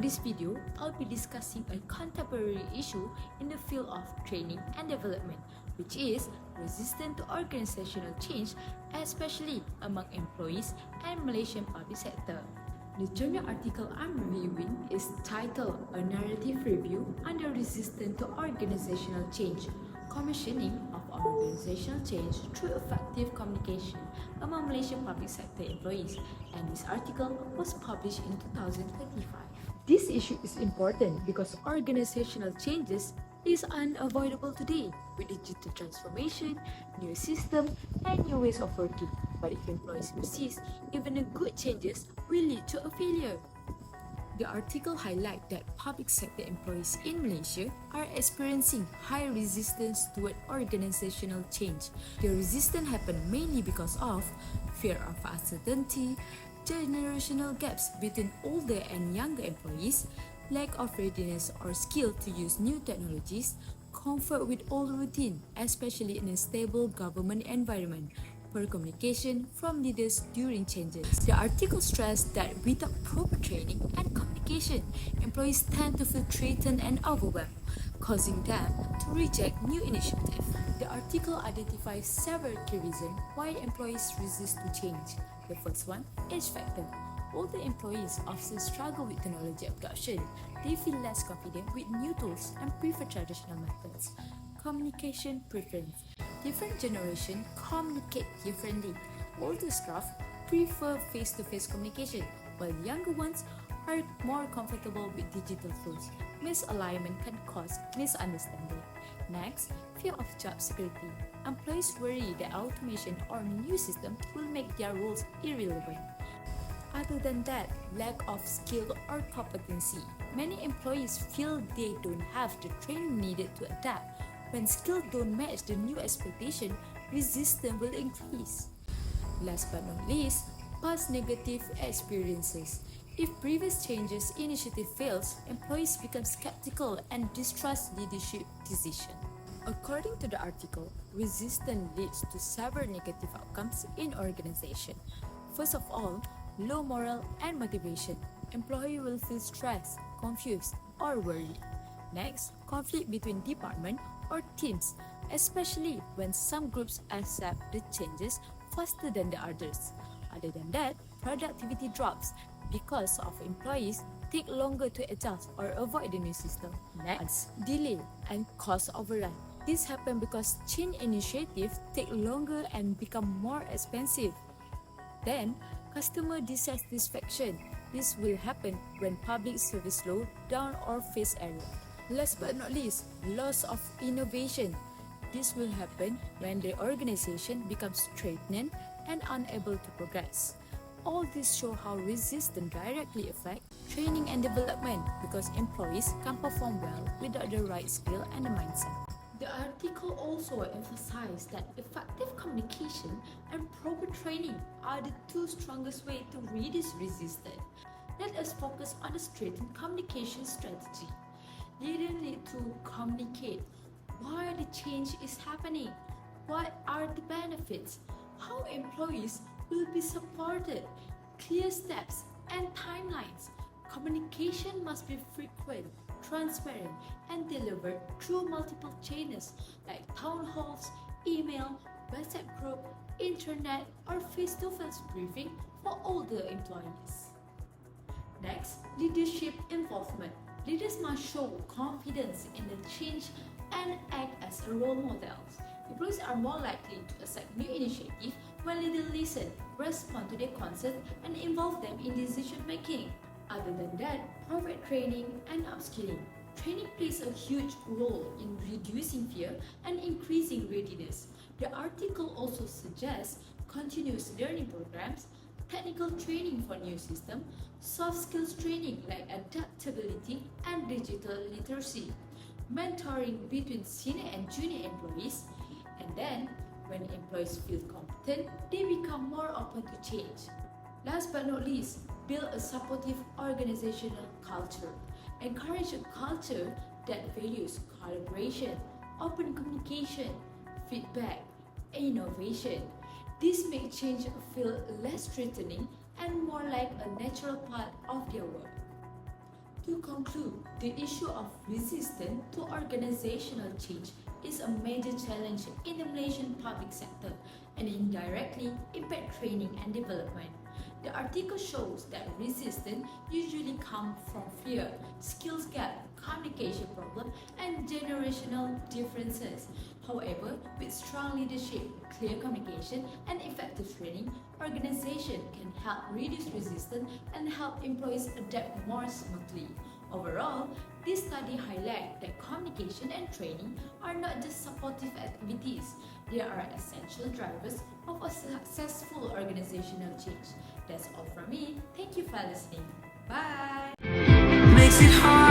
this video, I'll be discussing a contemporary issue in the field of training and development, which is resistance to organizational change, especially among employees and Malaysian public sector. The journal article I'm reviewing is titled A Narrative Review on the Resistance to Organizational Change, Commissioning of Organizational Change through Effective Communication among Malaysian Public Sector Employees, and this article was published in 2025. This issue is important because organizational changes is unavoidable today with digital transformation, new system, and new ways of working. But if employees resist, even the good changes will lead to a failure. The article highlights that public sector employees in Malaysia are experiencing high resistance toward organizational change. The resistance happens mainly because of fear of uncertainty, generational gaps between older and younger employees, lack of readiness or skill to use new technologies, comfort with old routine, especially in a stable government environment, poor communication from leaders during changes. The article stressed that without proper training and communication, employees tend to feel threatened and overwhelmed, causing them to reject new initiatives. The article identifies several key reasons why employees resist to change. The first one, age factor. Older employees often struggle with technology adoption. They feel less confident with new tools and prefer traditional methods. Communication preference. Different generations communicate differently. Older staff prefer face-to-face communication, while younger ones are more comfortable with digital tools. Misalignment can cause misunderstanding. Next, fear of job security. Employees worry that automation or new system will make their roles irrelevant. Other than that, lack of skill or competency. Many employees feel they don't have the training needed to adapt. When skills don't match the new expectation, resistance will increase. Last but not least, past negative experiences. If previous changes initiative fails, employees become skeptical and distrust leadership decisions. According to the article, resistance leads to several negative outcomes in organization. First of all, low morale and motivation. Employee will feel stressed, confused, or worried. Next, conflict between department or teams, especially when some groups accept the changes faster than the others. Other than that, productivity drops because of employees take longer to adjust or avoid the new system. Next, delay and cost overrun. This happens because change initiatives take longer and become more expensive. Then, customer dissatisfaction. This will happen when public service slow down or face error. Last but not least, loss of innovation. This will happen when the organization becomes stagnant and unable to progress. All this show how resistance directly affect training and development because employees can perform well without the right skill and the mindset. The article also emphasized that effective communication and proper training are the two strongest ways to reduce resistance. Let us focus on a straightened communication strategy. Leaders need to communicate why the change is happening, what are the benefits, how employees will be supported, clear steps and timelines. Communication must be frequent, transparent, and delivered through multiple channels like town halls, email, WhatsApp group, internet, or face-to-face briefing for all the employees. Next, leadership involvement. Leaders must show confidence in the change and act as a role models. Employees are more likely to accept new initiatives when leaders listen, respond to their concerns, and involve them in decision making. Other than that, proper training and upskilling. Training plays a huge role in reducing fear and increasing readiness. The article also suggests continuous learning programs, technical training for new system, soft skills training like adaptability and digital literacy, mentoring between senior and junior employees, and then when employees feel competent, they become more open to change. Last but not least, build a supportive organizational culture. Encourage a culture that values collaboration, open communication, feedback, and innovation. This makes change feel less threatening and more like a natural part of their work. To conclude, the issue of resistance to organizational change is a major challenge in the Malaysian public sector and indirectly impact training and development. The article shows that resistance usually comes from fear, skills gap, communication problem, and generational differences. However, with strong leadership, clear communication, and effective training, organization can help reduce resistance and help employees adapt more smoothly. Overall, this study highlights that communication and training are not just supportive activities, they are essential drivers of a successful organizational change. That's all from me. Thank you for listening. Bye! Makes it hard.